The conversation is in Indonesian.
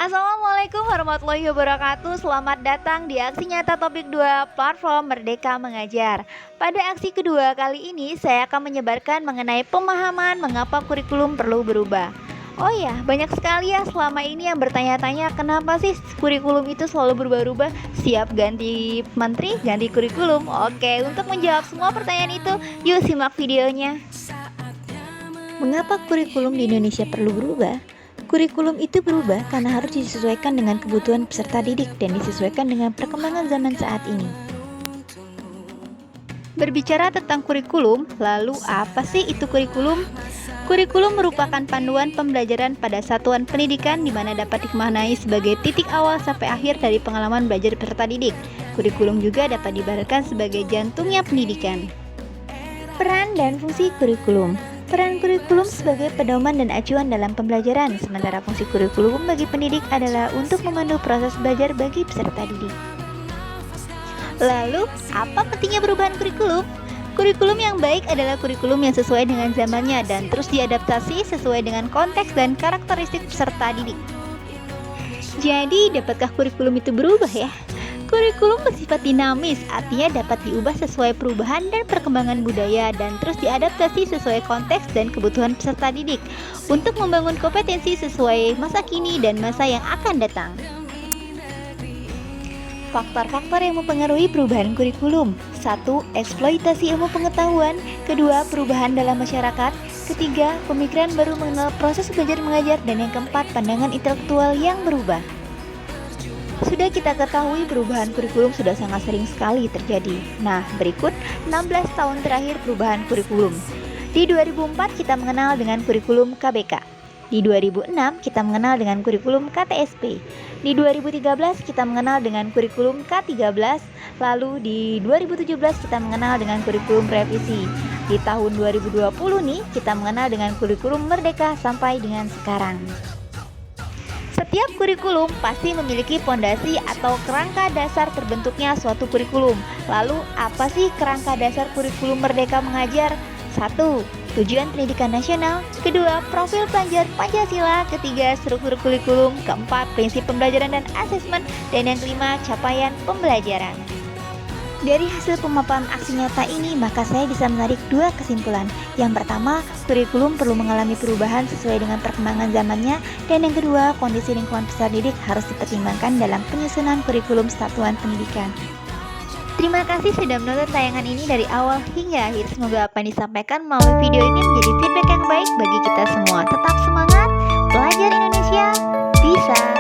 Assalamualaikum warahmatullahi wabarakatuh. Selamat datang di aksi nyata topik 2 platform Merdeka Mengajar. Pada aksi kedua kali ini saya akan menyebarkan mengenai pemahaman mengapa kurikulum perlu berubah. Oh ya, banyak sekali ya selama ini yang bertanya-tanya kenapa sih kurikulum itu selalu berubah-ubah. Siap ganti menteri, ganti kurikulum. Oke, untuk menjawab semua pertanyaan itu, yuk simak videonya. Mengapa kurikulum di Indonesia perlu berubah? Kurikulum itu berubah karena harus disesuaikan dengan kebutuhan peserta didik dan disesuaikan dengan perkembangan zaman saat ini. Berbicara tentang kurikulum, lalu apa sih itu kurikulum? Kurikulum merupakan panduan pembelajaran pada satuan pendidikan di mana dapat dimaknai sebagai titik awal sampai akhir dari pengalaman belajar peserta didik. Kurikulum juga dapat diibaratkan sebagai jantungnya pendidikan. Peran dan fungsi kurikulum. Peran kurikulum sebagai pedoman dan acuan dalam pembelajaran, sementara fungsi kurikulum bagi pendidik adalah untuk memandu proses belajar bagi peserta didik. Lalu, apa pentingnya perubahan kurikulum? Kurikulum yang baik adalah kurikulum yang sesuai dengan zamannya dan terus diadaptasi sesuai dengan konteks dan karakteristik peserta didik. Jadi, dapatkah kurikulum itu berubah ya? Kurikulum bersifat dinamis, artinya dapat diubah sesuai perubahan dan perkembangan budaya dan terus diadaptasi sesuai konteks dan kebutuhan peserta didik untuk membangun kompetensi sesuai masa kini dan masa yang akan datang. Faktor-faktor yang mempengaruhi perubahan kurikulum. 1. Eksploitasi ilmu pengetahuan. 2. Perubahan dalam masyarakat. 3. Pemikiran baru mengenal proses belajar mengajar. Dan yang keempat, pandangan intelektual yang berubah. Sudah kita ketahui perubahan kurikulum sudah sangat sering sekali terjadi. Nah, berikut 16 tahun terakhir perubahan kurikulum. Di 2004 kita mengenal dengan kurikulum KBK. Di 2006 kita mengenal dengan kurikulum KTSP. Di 2013 kita mengenal dengan kurikulum K13. Lalu di 2017 kita mengenal dengan kurikulum revisi. Di tahun 2020 nih kita mengenal dengan kurikulum Merdeka sampai dengan sekarang. Setiap kurikulum pasti memiliki fondasi atau kerangka dasar terbentuknya suatu kurikulum. Lalu, apa sih kerangka dasar kurikulum Merdeka Mengajar? 1. Tujuan pendidikan nasional. 2. Profil pelajar Pancasila. 3. Struktur kurikulum. 4. Prinsip pembelajaran dan asesmen. Dan yang kelima, capaian pembelajaran. Dari hasil pemaparan aksi nyata ini, maka saya bisa menarik dua kesimpulan. Yang pertama, kurikulum perlu mengalami perubahan sesuai dengan perkembangan zamannya. Dan yang kedua, kondisi lingkungan peserta didik harus dipertimbangkan dalam penyusunan kurikulum satuan pendidikan. Terima kasih sudah menonton tayangan ini dari awal hingga akhir. Semoga apa yang disampaikan melalui video ini menjadi feedback yang baik bagi kita semua. Tetap semangat, belajar Indonesia bisa!